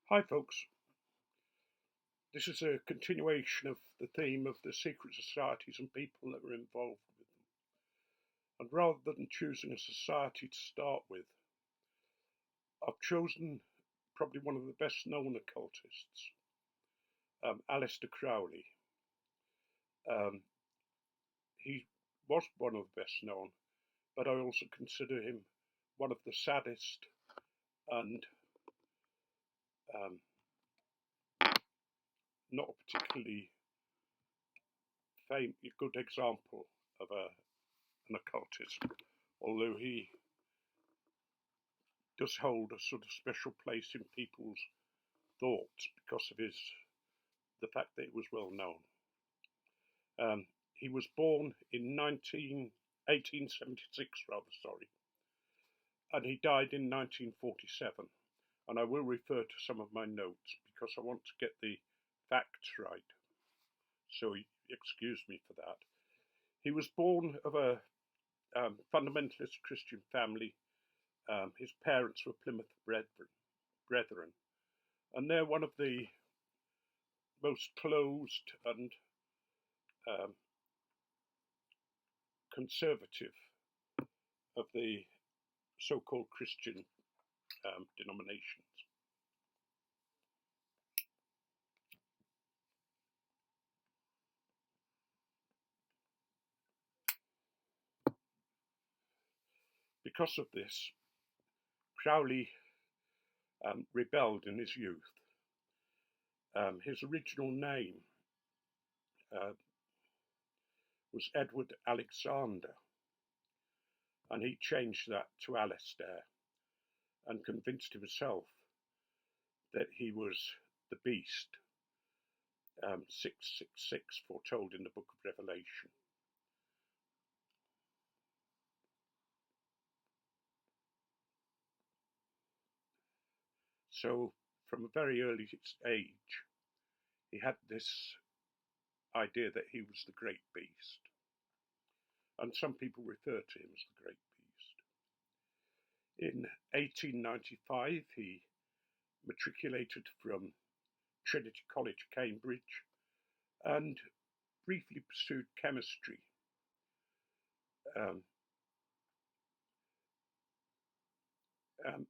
Hi, folks. This is a continuation of the theme of the secret societies and people that were involved with them. And rather than choosing a society to start with, I've chosen probably one of the best known occultists, Aleister Crowley. Um, he was one of the best known, but I also consider him one of the saddest and um, not a particularly good example of an occultist, although he does hold a sort of special place in people's thoughts because of the fact that he was well known. He was born in 1876, and he died in 1947. And I will refer to some of my notes because I want to get the facts right. So excuse me for that. He was born of a fundamentalist Christian family. His parents were Plymouth Brethren, and they're one of the most closed and um, conservative of the so-called Christian denominations. Because of this, Crowley rebelled in his youth. His original name uh, was Edward Alexander, and he changed that to Aleister and convinced himself that he was the beast, 666, foretold in the book of Revelation. So, from a very early age, he had this idea that he was the great beast, and some people refer to him as the great beast. In 1895, he matriculated from Trinity College, Cambridge, and briefly pursued chemistry. Um,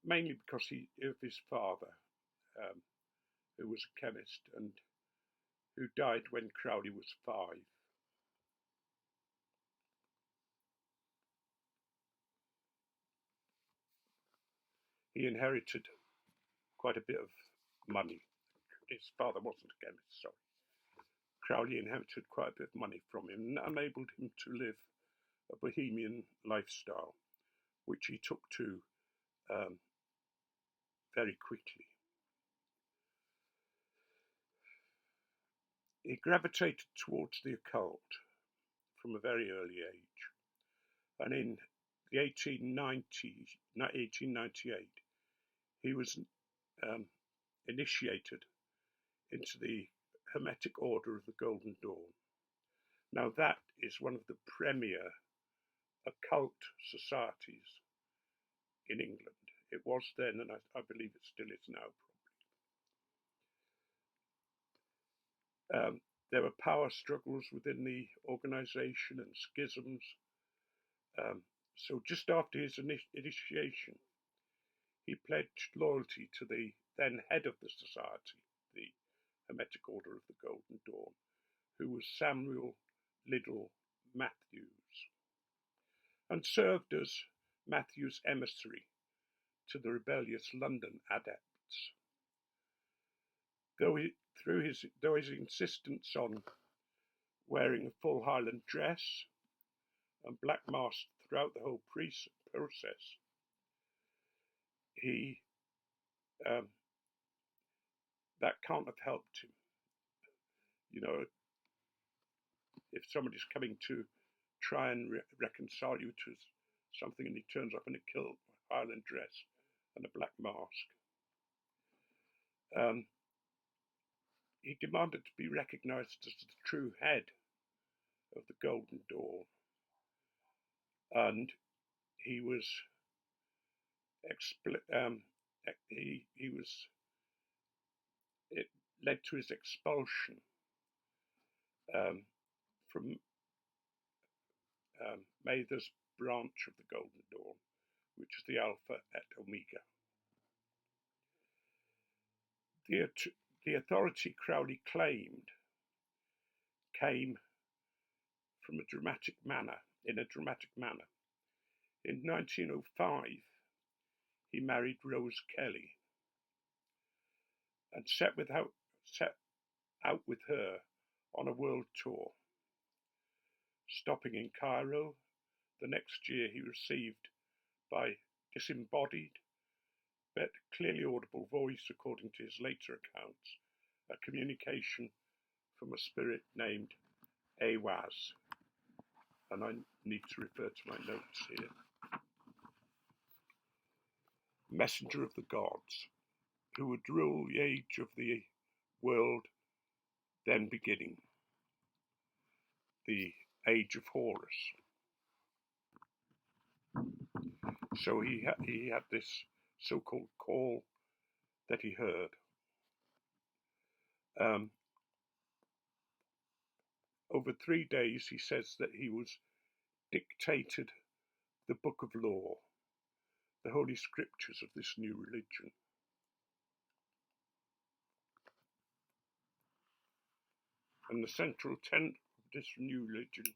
Mainly because of his father, um, who was a chemist and who died when Crowley was 5. He inherited quite a bit of money. His father wasn't a chemist, sorry. Crowley inherited quite a bit of money from him and enabled him to live a bohemian lifestyle, which he took to um, very quickly. He gravitated towards the occult from a very early age, and in the 1898, he was initiated into the Hermetic Order of the Golden Dawn. Now, that is one of the premier occult societies in England. It was then, and I believe it still is now, probably. There were power struggles within the organisation and schisms. So just after his initiation, he pledged loyalty to the then head of the society, the Hermetic Order of the Golden Dawn, who was Samuel Liddell Matthews, and served as Matthews' emissary to the rebellious London adepts. Though his insistence on wearing a full Highland dress and black mask throughout the whole process, he that can't have helped him. You know, if somebody's coming to try and reconcile you to something and he turns up in a kilt, Highland dress, and a black mask, he demanded to be recognised as the true head of the Golden Dawn, and he was he was it led to his expulsion from Mather's branch of the Golden Dawn, which is the Alpha et Omega. The authority Crowley claimed came from in a dramatic manner. In 1905, he married Rose Kelly and set out with her on a world tour. Stopping in Cairo, the next year he received, by disembodied but clearly audible voice, according to his later accounts, a communication from a spirit named Awaz. And I need to refer to my notes here. Messenger of the gods, who would rule the age of the world then beginning, the age of Horus. So he had this so-called call that he heard. Over 3 days, he says that he was dictated the book of law, the holy scriptures of this new religion. And the central tenet of this new religion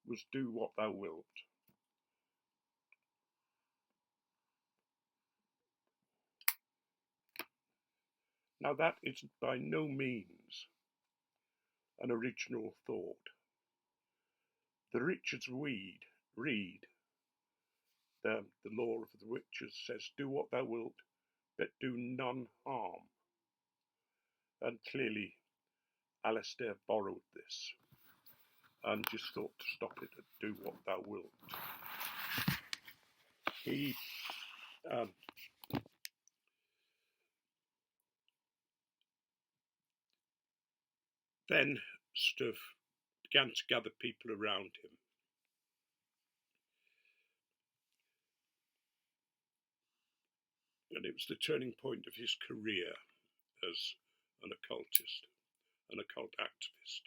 was do what thou wilt. Now that is by no means an original thought. The Richards Reed, the law of the witches, says, do what thou wilt, but do none harm. And clearly Aleister borrowed this and just thought to stop it at do what thou wilt. He then sort of began to gather people around him. And it was the turning point of his career as an occultist, an occult activist.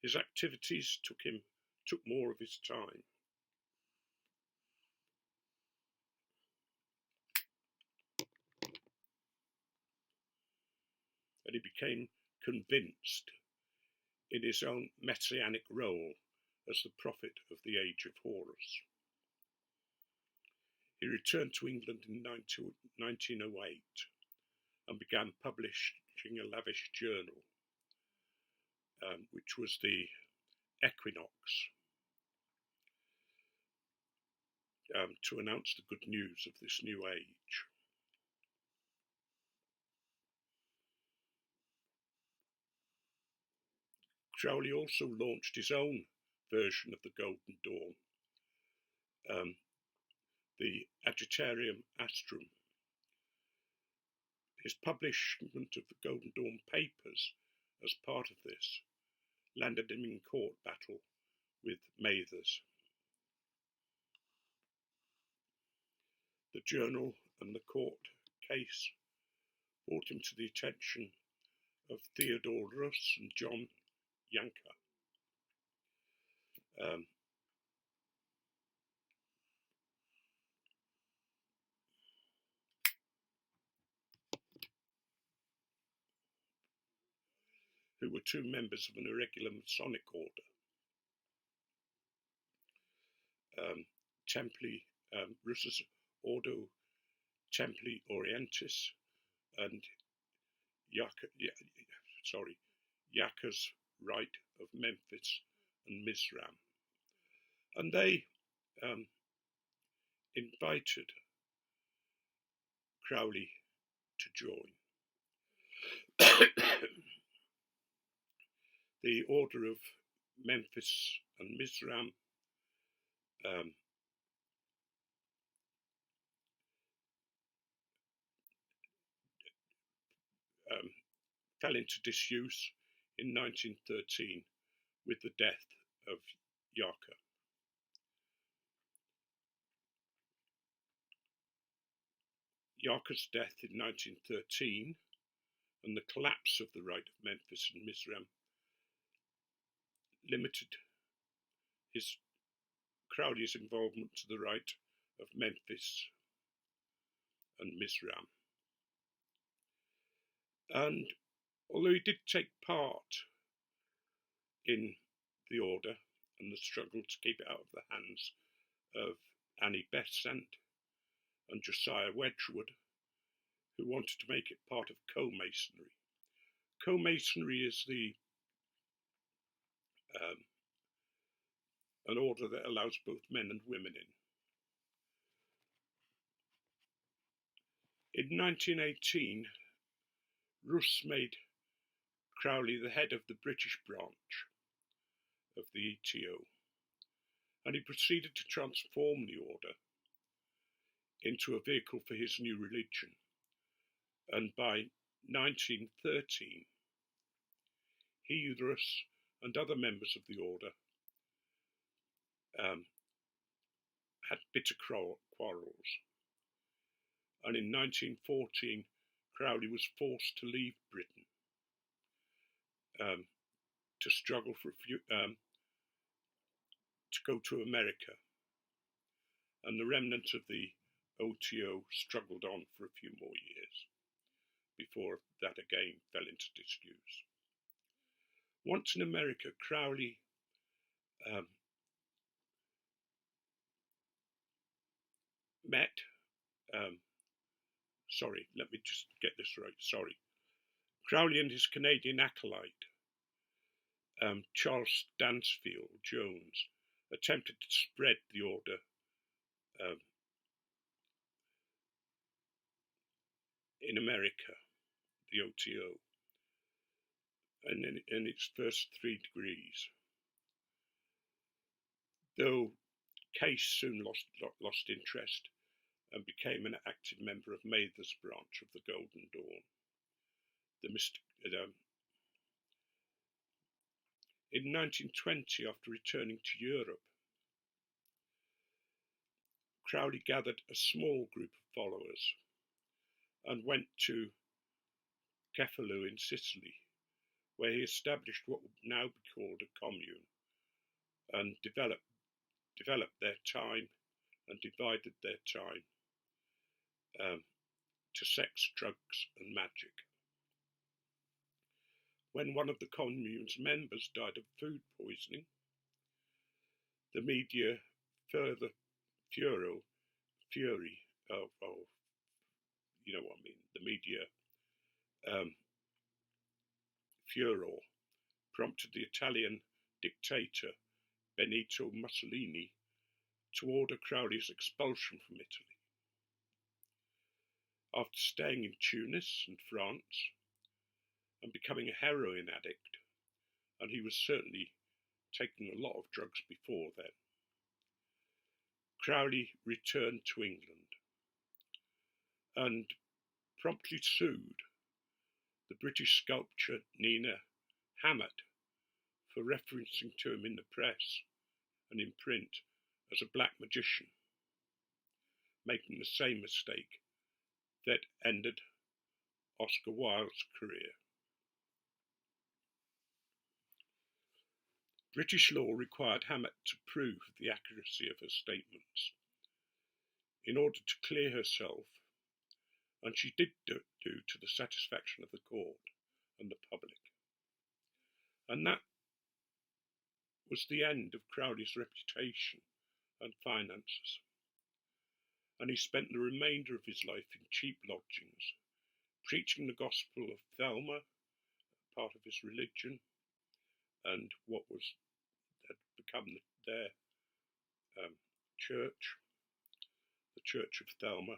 His activities took more of his time. And he became convinced in his own messianic role as the prophet of the age of Horus. He returned to England in 1908 and began publishing a lavish journal, which was the Equinox, to announce the good news of this new age. Crowley also launched his own version of the Golden Dawn, the Agitarium Astrum. His publishment of the Golden Dawn papers as part of this landed him in court battle with Mathers. The journal and the court case brought him to the attention of Theodore Russ and John Yanker. Who were two members of an irregular Masonic order, Russ's Ordo Templi Orientis and Yanker's Rite of Memphis and Mizram. And they invited Crowley to join. The Order of Memphis and Mizram fell into disuse in 1913 with the death of Yanker. Yanker's death in 1913 and the collapse of the right of Memphis and Mizraim limited Crowley's involvement to the right of Memphis and Mizraim. And although he did take part in the order and the struggle to keep it out of the hands of Annie Besant and Josiah Wedgwood, who wanted to make it part of co-masonry. Co-masonry is an order that allows both men and women in. In 1918, Russ made Crowley the head of the British branch of the ETO, and he proceeded to transform the order into a vehicle for his new religion. And by 1913, he, Russ, and other members of the order had bitter quarrels. And in 1914, Crowley was forced to leave Britain to struggle to go to America. And the remnant of the OTO struggled on for a few more years before that again fell into disuse. Once in America, Crowley let me just get this right, Crowley and his Canadian acolyte, Charles Stansfield Jones, attempted to spread the order in America, the OTO, and in its first 3 degrees. Though Case soon lost interest and became an active member of Mather's branch of the Golden Dawn. In 1920, after returning to Europe, Crowley gathered a small group of followers and went to Cefalù in Sicily, where he established what would now be called a commune, and developed their time and divided their time to sex, drugs, and magic. When one of the commune's members died of food poisoning, the media further furor, prompted the Italian dictator Benito Mussolini to order Crowley's expulsion from Italy. After staying in Tunis and France and becoming a heroin addict, and he was certainly taking a lot of drugs before then, Crowley returned to England and promptly sued the British sculptor Nina Hammett for referencing to him in the press and in print as a black magician, making the same mistake that ended Oscar Wilde's career. British law required Hammett to prove the accuracy of her statements in order to clear herself, and she did do to the satisfaction of the court and the public. And that was the end of Crowley's reputation and finances, and he spent the remainder of his life in cheap lodgings, preaching the gospel of Thelma, part of his religion, and what had become their church, the Church of Thelma,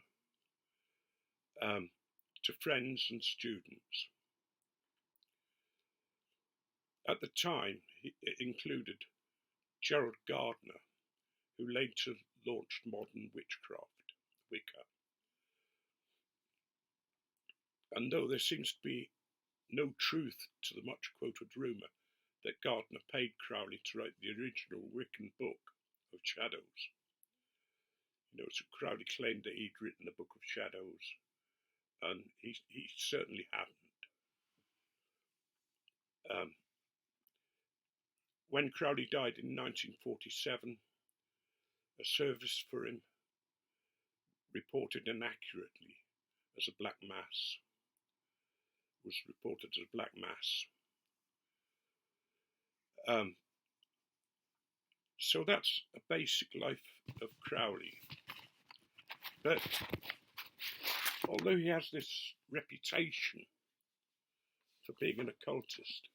to friends and students. At the time, it included Gerald Gardner, who later launched modern witchcraft, Wicca. And though there seems to be no truth to the much-quoted rumour that Gardner paid Crowley to write the original Wiccan book of Shadows. So Crowley claimed that he'd written the Book of Shadows, and he certainly hadn't. Um, when Crowley died in 1947, a service for him reported inaccurately as a black mass, was reported as a black mass. So that's a basic life of Crowley. But although he has this reputation for being an occultist,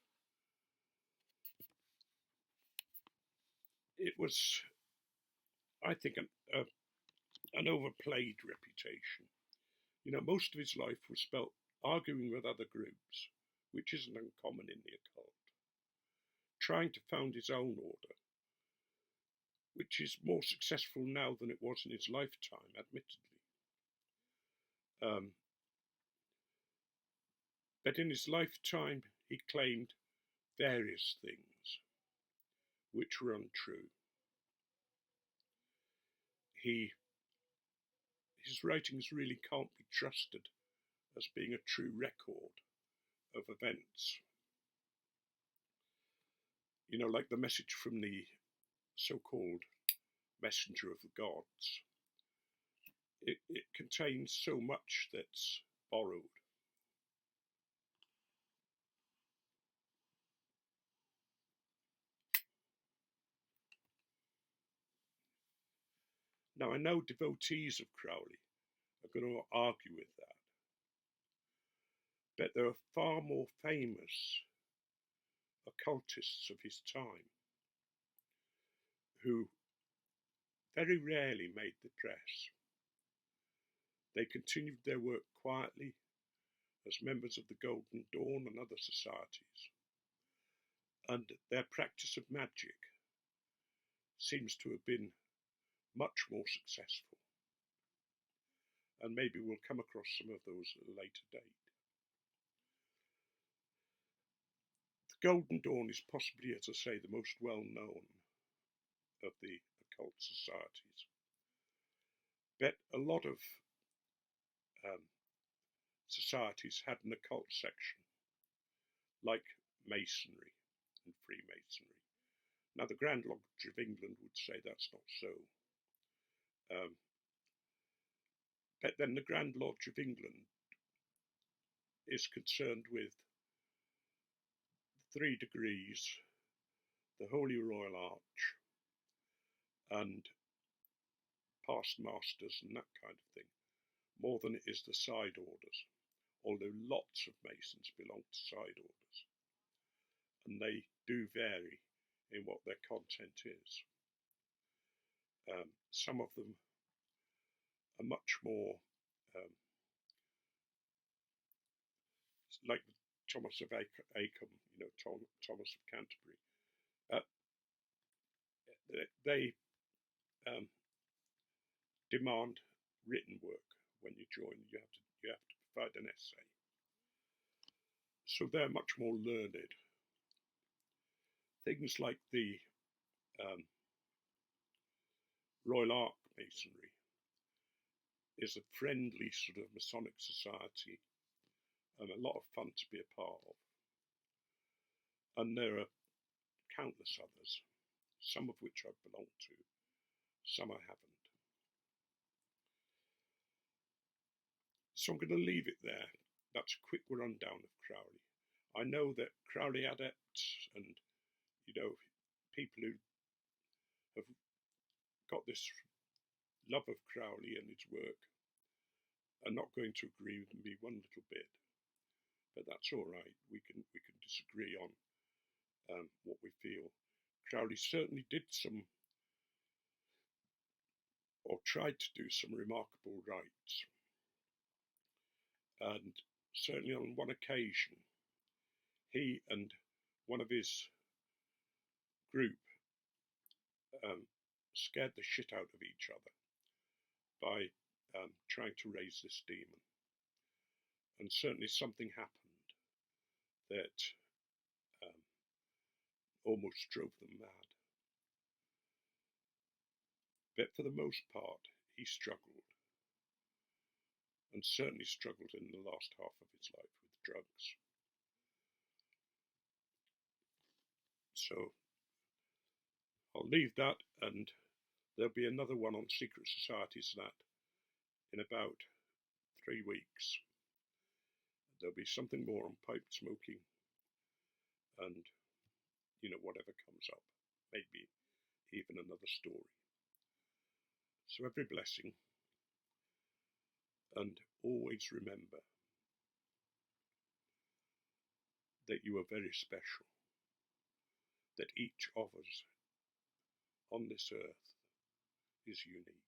it was, I think, an overplayed reputation. You know, most of his life was spent arguing with other groups, which isn't uncommon in the occult, trying to found his own order, which is more successful now than it was in his lifetime, admittedly. But in his lifetime, he claimed various things which were untrue. His writings really can't be trusted as being a true record of events. You know, like the message from the so-called messenger of the gods. It contains so much that's borrowed. Now, I know devotees of Crowley are going to argue with that, but there are far more famous occultists of his time who very rarely made the press. They continued their work quietly as members of the Golden Dawn and other societies, and their practice of magic seems to have been much more successful. And maybe we'll come across some of those at a later date. The Golden Dawn is possibly, as I say, the most well-known of the occult societies. But a lot of societies had an occult section, like Masonry and Freemasonry. Now, the Grand Lodge of England would say that's not so. But then the Grand Lodge of England is concerned with the 3 degrees, the Holy Royal Arch, and past masters and that kind of thing, more than it is the side orders, although lots of Masons belong to side orders, and they do vary in what their content is. Some of them are much more like Thomas of Acom, you know, Thomas of Canterbury. They demand written work when you join. You have to provide an essay. So they're much more learned. Things like the Royal Ark Masonry is a friendly sort of Masonic society and a lot of fun to be a part of. And there are countless others, some of which I belong to, some I haven't. So I'm going to leave it there. That's a quick rundown of Crowley. I know that Crowley adepts and, you know, people who have got this love of Crowley and his work are not going to agree with me one little bit, but that's all right. We can disagree on what we feel. Crowley certainly did some, or tried to do some remarkable rites, and certainly on one occasion, he and one of his group scared the shit out of each other by trying to raise this demon. And certainly something happened that almost drove them mad. But for the most part, he struggled, and certainly struggled in the last half of his life with drugs. So I'll leave that, and there'll be another one on secret societies that in about 3 weeks. There'll be something more on pipe smoking and, whatever comes up. Maybe even another story. So every blessing, and always remember that you are very special, that each of us on this earth is unique.